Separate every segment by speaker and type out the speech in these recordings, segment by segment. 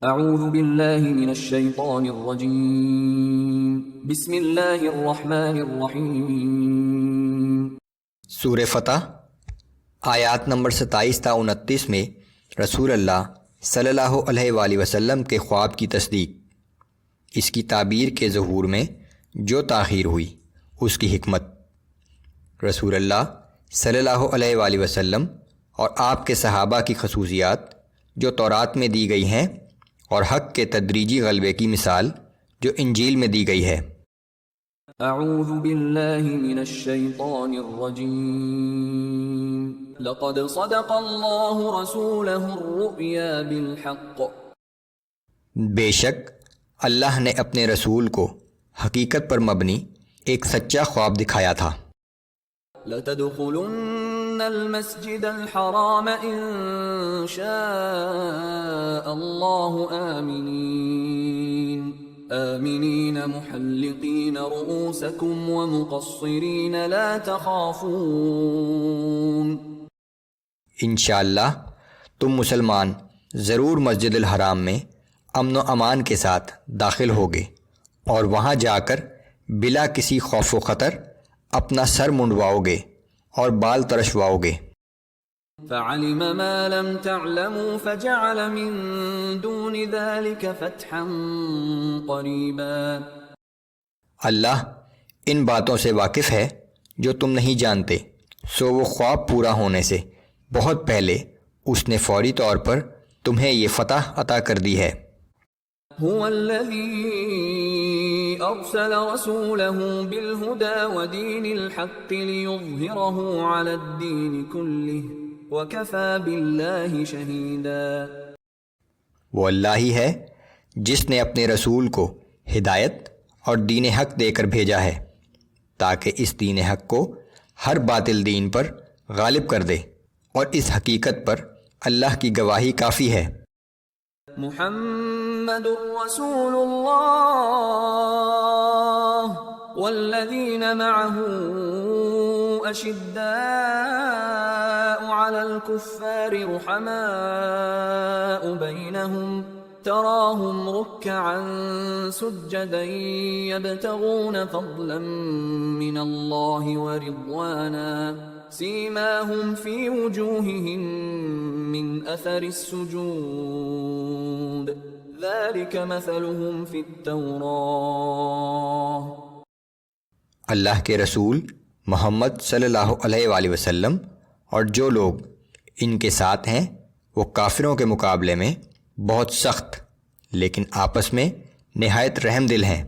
Speaker 1: اعوذ باللہ من الشیطان الرجیم بسم اللہ الرحمن الرحیم۔
Speaker 2: سورہ فتح آیات نمبر 27 تا 29 میں رسول اللہ صلی اللہ علیہ وآلہ وسلم کے خواب کی تصدیق، اس کی تعبیر کے ظہور میں جو تاخیر ہوئی اس کی حکمت۔ رسول اللہ صلی اللہ علیہ وآلہ وسلم اور آپ کے صحابہ کی خصوصیات جو تورات میں دی گئی ہیں، اور حق کے تدریجی غلبے کی مثال جو انجیل میں دی گئی ہے۔
Speaker 1: اعوذ باللہ من الشیطان الرجیم لقد صدق اللہ رسولہ الرؤیا بالحق۔
Speaker 2: بے شک اللہ نے اپنے رسول کو حقیقت پر مبنی ایک سچا خواب دکھایا تھا۔
Speaker 1: لَتَدْخُلُنَّ الْمَسْجِدَ الْحَرَامَ إِن شَاءَ اللَّهُ آمِنِينَ مُحَلِّقِينَ رُؤُوسَكُمْ وَمُقَصِّرِينَ لَا تَخَافُونَ۔
Speaker 2: انشاءاللہ تم مسلمان ضرور مسجد الحرام میں امن و امان کے ساتھ داخل ہوگے، اور وہاں جا کر بلا کسی خوف و خطر اپنا سر منڈواؤ گے اور بال ترشواؤ گے۔
Speaker 1: فَعَلِمَ مَا لَمْ تَعْلَمُوا فَجَعَلَ مِن دُونِ ذَلِكَ فَتْحًا قَرِيبًا۔
Speaker 2: اللہ ان باتوں سے واقف ہے جو تم نہیں جانتے، سو وہ خواب پورا ہونے سے بہت پہلے اس نے فوری طور پر تمہیں یہ فتح عطا کر دی ہے۔
Speaker 1: هو الذي أرسل رسوله بالهدى ودين الحق ليظهره على الدين كله وكفى بالله شهيدا۔
Speaker 2: وہ اللہ ہی ہے جس نے اپنے رسول کو ہدایت اور دین حق دے کر بھیجا ہے تاکہ اس دین حق کو ہر باطل دین پر غالب کر دے، اور اس حقیقت پر اللہ کی گواہی کافی ہے۔
Speaker 1: محمد رسول اللہ والذین معه اشداء علی الكفار رحماء بینہم تراہم رکعا سجدا یبتغون فضلا من اللہ ورضوانا سیماہم فی وجوہہم من اثر السجود ذلك مثلهم في التوراة۔
Speaker 2: اللہ کے رسول محمد صلی اللہ علیہ وآلہ وسلم اور جو لوگ ان کے ساتھ ہیں وہ کافروں کے مقابلے میں بہت سخت لیکن آپس میں نہایت رحم دل ہیں۔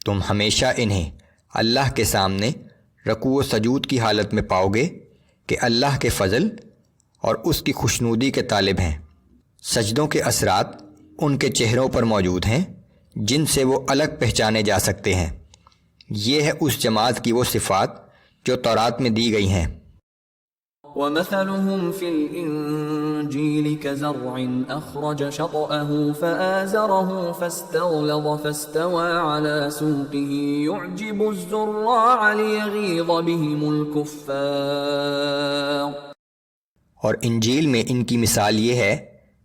Speaker 2: تم ہمیشہ انہیں اللہ کے سامنے رکوع و سجود کی حالت میں پاؤ گے کہ اللہ کے فضل اور اس کی خوشنودی کے طالب ہیں۔ سجدوں کے اثرات ان کے چہروں پر موجود ہیں جن سے وہ الگ پہچانے جا سکتے ہیں۔ یہ ہے اس جماعت کی وہ صفات جو تورات میں دی گئی ہیں۔
Speaker 1: وَمَثَلُهُمْ فِي الْإِنْجِيلِ كَزَرْعٍ أَخْرَجَ شَطْأَهُ فَآزَرَهُ فَاسْتَغْلَظَ فَاسْتَوَى عَلَى سُوقِهِ يُعْجِبُ الزُّرَّاعَ لِيَغِيظَ بِهِمُ الْكُفَّارَ۔
Speaker 2: اور انجیل میں ان کی مثال یہ ہے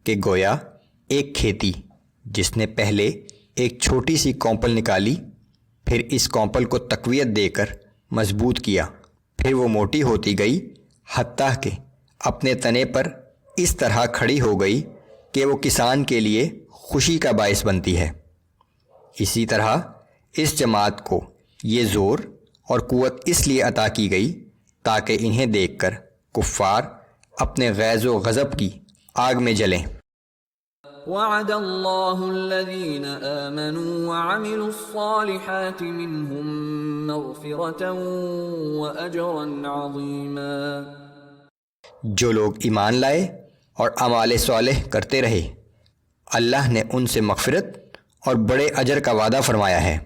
Speaker 2: کہ گویا ایک کھیتی جس نے پہلے ایک چھوٹی سی کونپل نکالی، پھر اس کونپل کو تقویت دے کر مضبوط کیا، پھر وہ موٹی ہوتی گئی حتیٰ کہ اپنے تنے پر اس طرح کھڑی ہو گئی کہ وہ کسان کے لیے خوشی کا باعث بنتی ہے۔ اسی طرح اس جماعت کو یہ زور اور قوت اس لیے عطا کی گئی تاکہ انہیں دیکھ کر کفار اپنے غیظ و غضب کی آگ میں جلیں۔
Speaker 1: وعد اللہ الذین آمنوا وعملوا الصالحات منہم مغفرة واجرا عظیما۔
Speaker 2: جو لوگ ایمان لائے اور اعمال صالح کرتے رہے، اللہ نے ان سے مغفرت اور بڑے اجر کا وعدہ فرمایا ہے۔